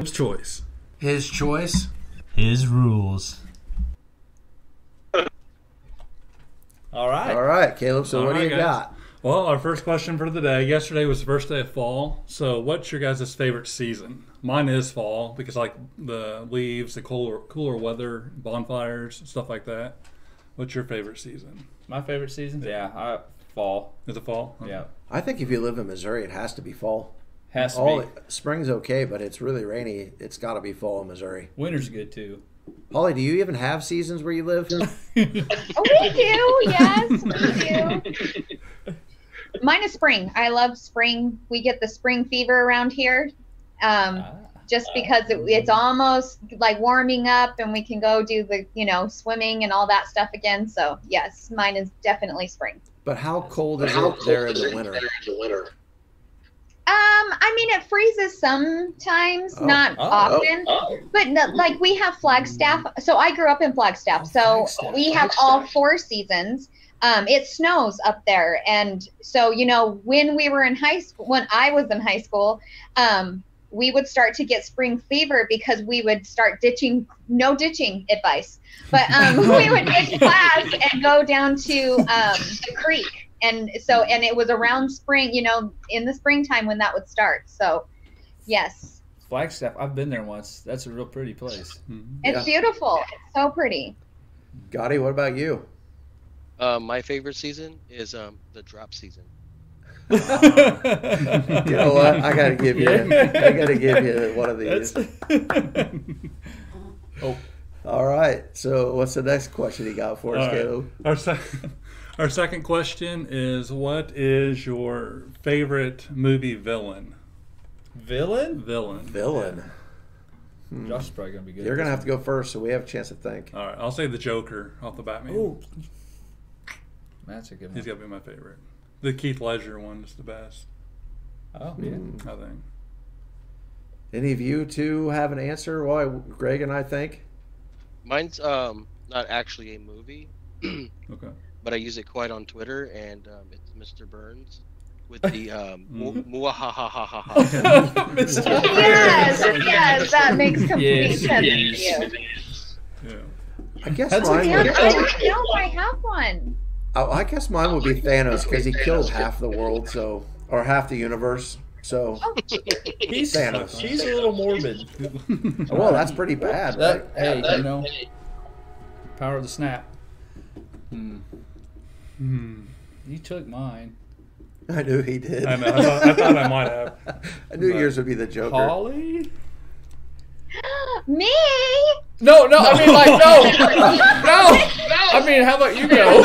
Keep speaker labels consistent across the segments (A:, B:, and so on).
A: His choice.
B: His choice.
C: His rules. All right.
B: All right, Caleb. So what do you
A: guys.
B: got?
A: Well, our first question for the day. Yesterday was the first day of fall. So what's your guys' favorite season? Mine is fall because I like the leaves, the cooler weather, bonfires, stuff like that. What's your favorite season?
C: My favorite season? Yeah, fall.
A: Is it fall? Okay.
C: Yeah.
B: I think if you live in Missouri, it has to be fall.
C: Has to be.
B: Spring's okay, but it's really rainy. It's got to be fall in Missouri.
C: Winter's good too.
B: Holly, do you even have seasons where you live?
D: Oh, we do. Yes, we do. Mine is spring. I love spring. We get the spring fever around here. Just because it's almost like warming up and we can go do the, swimming and all that stuff again. So yes, mine is definitely spring.
B: But how cold is it there in the winter?
D: I mean, it freezes sometimes, not often, but no, like we have Flagstaff. So I grew up in Flagstaff. So we have all 4 seasons. It snows up there. And so, when we were in high school, when I was in high school, we would start to get spring fever because we would start no ditching advice, but we would ditch class and go down to the creek. And it was around spring, in the springtime when that would start. So, yes.
C: Flagstaff, I've been there once. That's a real pretty place.
D: It's beautiful. It's so pretty.
B: Gotti, what about you?
E: My favorite season is the drop season.
B: You know what? I gotta give you one of these. All right. So what's the next question you got for us, Caleb?
A: Our second question is, what is your favorite movie villain?
C: Villain?
A: Villain.
C: Josh is probably gonna be good.
B: You're gonna have to go first, so we have a chance to think.
A: All right, I'll say the Joker off the Batman.
C: Ooh. That's a good one.
A: He's got to be my favorite. The Keith Ledger one is the best.
C: Oh, yeah.
A: I think.
B: Any of you two have an answer while Greg and I think?
E: Mine's not actually a movie.
A: Okay.
E: But I use it quite on Twitter, and it's Mr. Burns with the muahahahaha.
D: Yes, that makes complete sense.
A: Yeah.
B: I guess
D: I don't know if I have one.
B: I guess mine would be Thanos because he killed half the world, or half the universe. So
C: He's
B: Thanos.
C: He's a little morbid.
B: Well, that's pretty bad, right?
C: Hey, power of the snap. You took mine.
B: I knew he did.
A: I know. I thought I might have.
B: I knew yours would be the Joker.
C: Holly?
D: Me?
C: No. I mean, like, no. I mean, how about you go?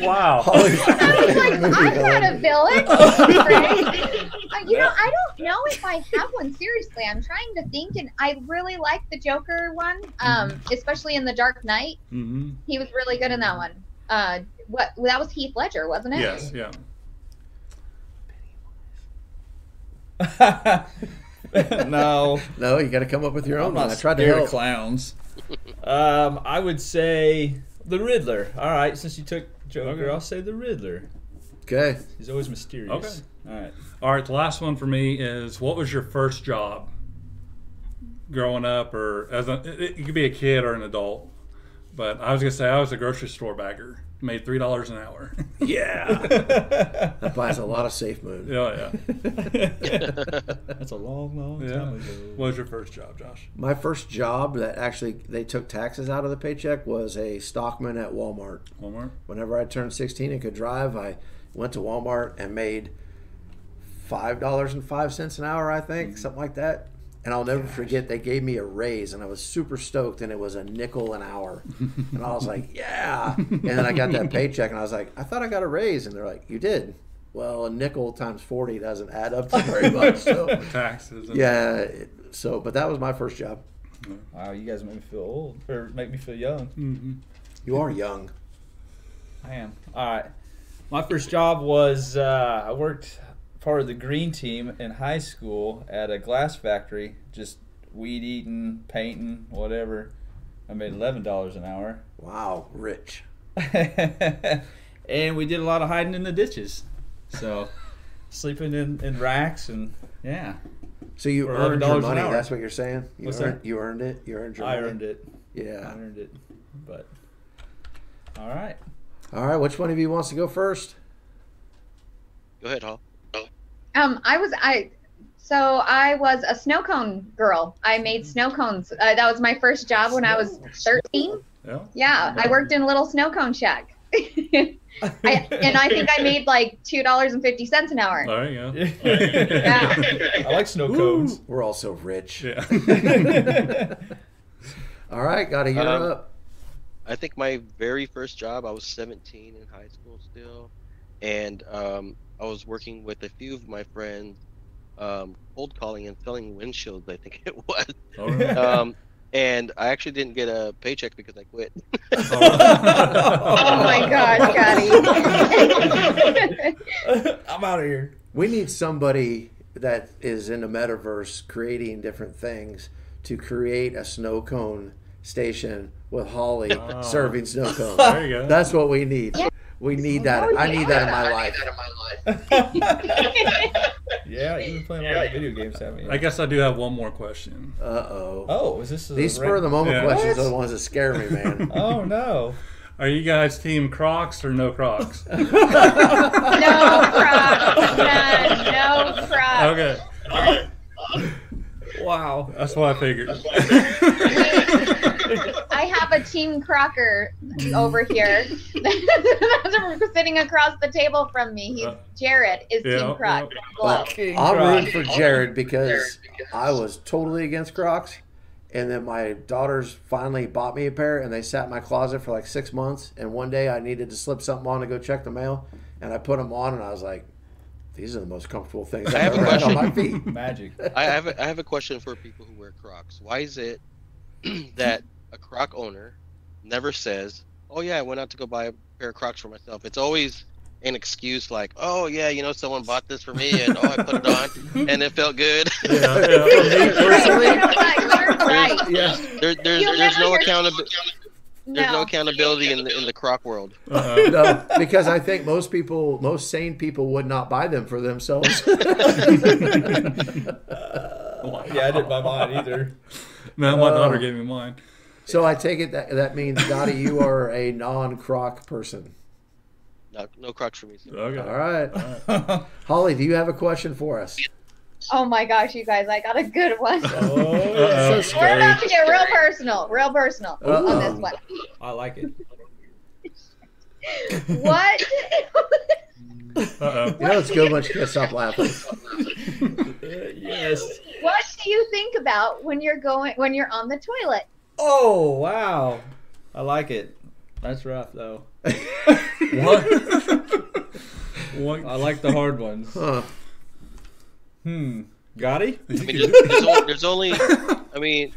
A: Wow.
D: I was like, I'm not a villain. Right? I don't know if I have one. Seriously, I'm trying to think, and I really like the Joker one, especially in The Dark Knight.
A: Mm-hmm.
D: He was really good in that one. That was Heath Ledger, wasn't it?
A: Yes. Yeah.
C: No,
B: you got to come up with your own.
C: I'm not
B: I tried to
C: scared
B: help.
C: of clowns. I would say the Riddler. All right, since you took Joker, I'll say the Riddler.
B: Okay.
C: He's always mysterious.
A: Okay. All right. The last one for me is, what was your first job growing up, or it could be a kid or an adult, but I was gonna say I was a grocery store bagger. Made $3 an hour.
B: Yeah. That buys a lot of SafeMoon.
A: Yeah.
C: That's a long time ago.
A: What was your first job, Josh?
B: My first job that actually they took taxes out of the paycheck was a stockman at Walmart.
A: Walmart?
B: Whenever I turned 16 and could drive, I went to Walmart and made $5.05 an hour, I think, something like that. And I'll never forget, they gave me a raise, and I was super stoked, and it was $0.05 an hour. And I was like, yeah. And then I got that paycheck, and I was like, I thought I got a raise. And they're like, you did. Well, a nickel times 40 doesn't add up to very much. So
A: taxes.
B: Yeah. But that was my first job.
C: Wow, you guys make me feel old, or make me feel young.
A: Mm-hmm.
B: You are young.
C: I am. All right. My first job was I worked part of the green team in high school at a glass factory, just weed eating, painting, whatever. I made $11 an hour.
B: Wow, rich.
C: And we did a lot of hiding in the ditches. So sleeping in racks, and yeah.
B: So you
C: For
B: earned your
C: $11 an
B: money.
C: hour.
B: That's what you're saying.
C: What's that?
B: You earned it. You earned your
C: I
B: money.
C: earned it.
B: Yeah.
C: I earned it. But all right.
B: All right. Which one of you wants to go first?
E: Go ahead, Hall.
D: So I was a snow cone girl. I made snow cones. That was my first job when I was 13. Yeah, I worked in a little snow cone shack. I think I made like $2.50 an hour.
A: There you go.
D: Yeah.
C: I like snow cones.
B: We're all so rich.
A: Yeah.
B: All right, got to hear up.
E: I think my very first job, I was 17 in high school still, and I was working with a few of my friends, cold calling and selling windshields, I think it was.
A: All right.
E: And I actually didn't get a paycheck because I quit.
D: Oh my gosh, Scotty.
C: I'm out of here.
B: We need somebody that is in the metaverse creating different things to create a snow cone station with Holly serving snow cones.
A: There you go.
B: That's what we need. We need that. I need that in my life.
C: Yeah, you've been playing a lot of video games, haven't you?
A: I guess I do have one more question.
B: Uh-oh.
C: Oh, is this
B: These spur of the moment
A: Yeah.
B: questions
C: What?
B: are the ones that scare me, man.
C: Oh no.
A: Are you guys team Crocs or no Crocs?
D: No Crocs. None. No Crocs.
A: Okay.
C: Wow.
A: That's what I figured.
D: I have a Team Crocker over here. Sitting across the table from me. Jared is Team Croc. Hello.
B: I'm rooting for Jared because I was totally against Crocs. And then my daughters finally bought me a pair, and they sat in my closet for like 6 months. And one day I needed to slip something on to go check the mail, and I put them on, and I was like, these are the most comfortable things I've
E: have a
B: ever had on
E: question.
B: my feet.
C: Magic.
E: I have a question for people who wear Crocs. Why is it that a Croc owner never says, "Oh yeah, I went out to go buy a pair of Crocs for myself"? It's always an excuse like, "Oh yeah, you know, someone bought this for me, and I put it on, and it felt good."
A: Yeah.
D: You're right.
B: Yeah.
E: There's no accountability. There's no accountability in the Croc world.
B: No, because I think most sane people would not buy them for themselves.
C: Yeah, I didn't buy mine either.
A: No, my daughter gave me mine.
B: So I take it that means, Dottie, you are a non-Croc person.
E: No Crocs for me. So.
A: Okay.
B: All right. Holly, do you have a question for us?
D: Oh my gosh, you guys, I got a good one.
B: So
D: We're
B: scary.
D: about to get real personal on this one.
C: I like it.
D: What?
A: Uh-oh.
B: You know it's good once you can't stop laughing.
C: Yes.
D: What do you think about when you're on the toilet?
C: Oh wow. I like it. That's rough though.
A: What? What?
C: I like the hard ones.
B: Huh.
C: Gotti?
E: I mean, there's only. I mean,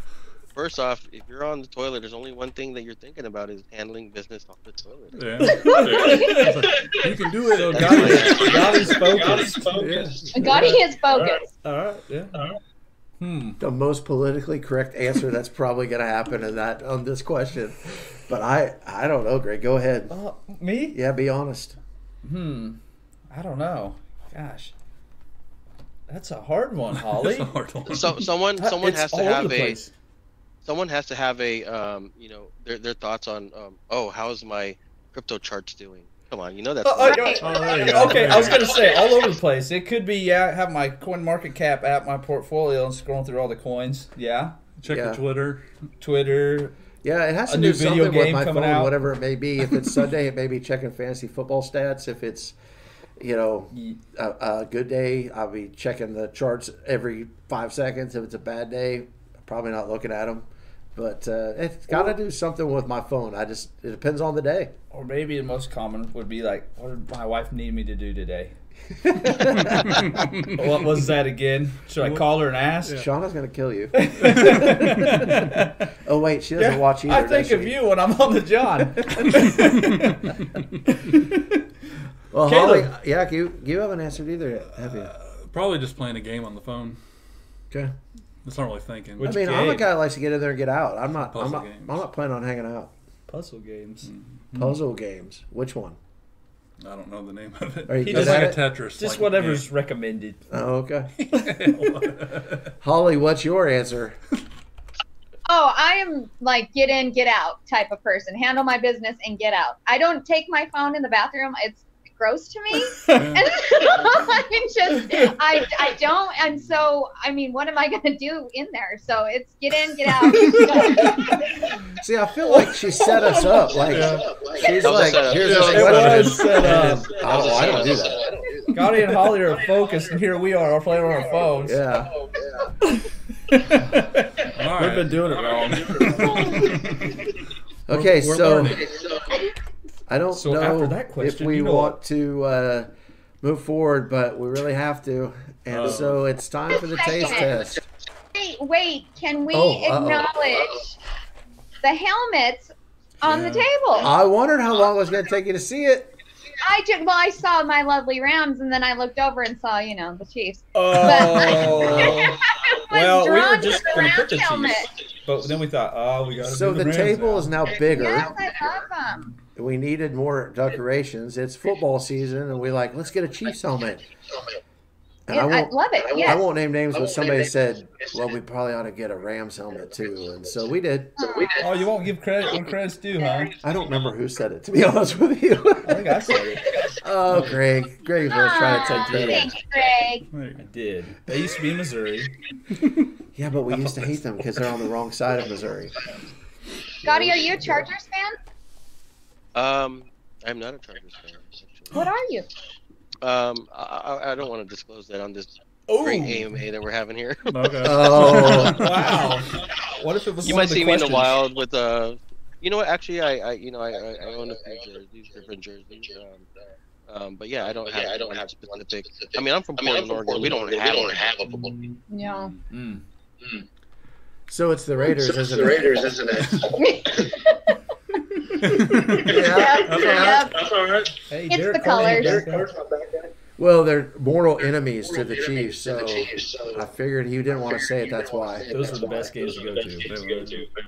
E: first off, if you're on the toilet, there's only one thing that you're thinking about is handling business off the toilet.
A: Yeah. You can do it.
C: So
A: Okay.
C: Gotti's focused.
D: Gotti is focused.
C: All right. Yeah.
B: The most politically correct answer that's probably going to happen on this question. But I don't know, Greg. Go ahead.
C: Me?
B: Yeah, be honest.
C: I don't know. Gosh. That's a hard one, Holly.
A: That's a hard one.
E: So someone
C: It's
E: has to
C: all over
E: have
C: the place.
E: someone has to have a their thoughts on how's my crypto charts doing? Come on, you know that's
A: there you go.
C: Okay, I was gonna say all over the place. It could be have my CoinMarketCap app, my portfolio, and scrolling through all the coins. Yeah,
A: Check
B: Yeah.
A: your Twitter.
C: Twitter.
B: Yeah, it has to
C: A
B: do
C: new video
B: something with
C: game
B: my phone,
C: coming out.
B: whatever it may be. If it's Sunday, it may be checking fantasy football stats. If it's, a good day, I'll be checking the charts every 5 seconds. If it's a bad day, probably not looking at them. But it's got to do something with my phone. It depends on the day.
C: Or maybe the most common would be like, what did my wife need me to do today? What was that again? Should I call her and ask?
B: Shauna's going to kill you. Oh, wait, she doesn't watch either.
C: I think
B: does
C: of
B: she?
C: you when I'm on the John.
B: Well,
C: Caleb.
B: Holly, yeah, you haven't answered either yet, have you?
A: Probably just playing a game on the phone.
B: Okay.
A: That's not really thinking.
C: Which
B: I mean, I'm a
C: game?
B: guy that likes to get in there and get out. I'm not
A: Puzzle games.
B: planning on hanging out.
C: Puzzle games.
B: Puzzle games. Which one?
A: I don't know the name of it.
B: Are you
C: He
B: good
A: It's
C: does
B: at
A: like
B: it?
A: a Tetris.
C: Just
A: like,
C: whatever's recommended.
B: Oh, okay. Holly, what's your answer?
D: Oh, I am like get in, get out type of person. Handle my business and get out. I don't take my phone in the bathroom. It's gross to me. And I don't. And so, I mean, what am I going to do in there? So it's get in, get out.
B: See, I feel like she set us up. Like she's like, here's this
C: It was
B: question.
C: set up.
B: Oh, I don't do that.
C: Gotti and Holly are focused, and here we are playing on our phones.
B: Yeah.
A: All
C: We've
A: right.
C: been doing it wrong.
B: Okay,
A: We're
B: so
A: learning.
B: I don't
C: So
B: know
C: after that
B: if
C: question,
B: we
C: you know
B: want to move forward, but we really have to. And so it's time for the taste test.
D: Wait, can we
B: Oh,
D: acknowledge the helmets on the table?
B: I wondered how long it was going to take you to see it.
D: I saw my lovely Rams, and then I looked over and saw, the Chiefs.
C: Oh. Well, we were
D: drawn
C: just
D: to the
C: going to put the
D: Rams helmet.
C: Chiefs. But then we thought, oh, we got to
B: So
C: do
B: the
C: Rams
B: table
C: now.
B: is now bigger.
D: Yes, I love them.
B: We needed more decorations. It's football season, and we let's get a Chiefs helmet. And
D: I love it. Yes.
B: I won't name names, but somebody said, well, we probably ought to get a Rams helmet too. And so we did.
C: Oh, you won't give credit when credit's due, huh?
B: I don't remember who said it, to be honest with you.
C: I think I said it.
B: Oh, Greg. Greg was trying to take credit.
D: Thank you, Greg.
C: I did. They used to be in Missouri.
B: Yeah, but we used to hate them because they're on the wrong side of Missouri.
D: Gotti, are you a Chargers fan?
E: I'm not a Chargers fan. Actually.
D: What are you?
E: I don't want to disclose that on this great AMA that we're having here.
A: Okay.
B: Oh,
C: Wow. What if it was
E: You
C: one
E: might
C: of the
E: see me in the
C: questions?
E: wild with you know what? Actually, I own a few jerseys, different jerseys. But yeah, I don't have specific. I mean, I'm from Portland, Oregon. We don't have a football team.
D: No.
B: so it's the Raiders, isn't it?
D: Yep.
A: That's all right.
C: Hey,
D: It's
C: Derek
D: the colors.
B: Well, they're mortal enemies to the Chiefs, so I figured he didn't want to say it. That's why.
C: Those were the best games to go to.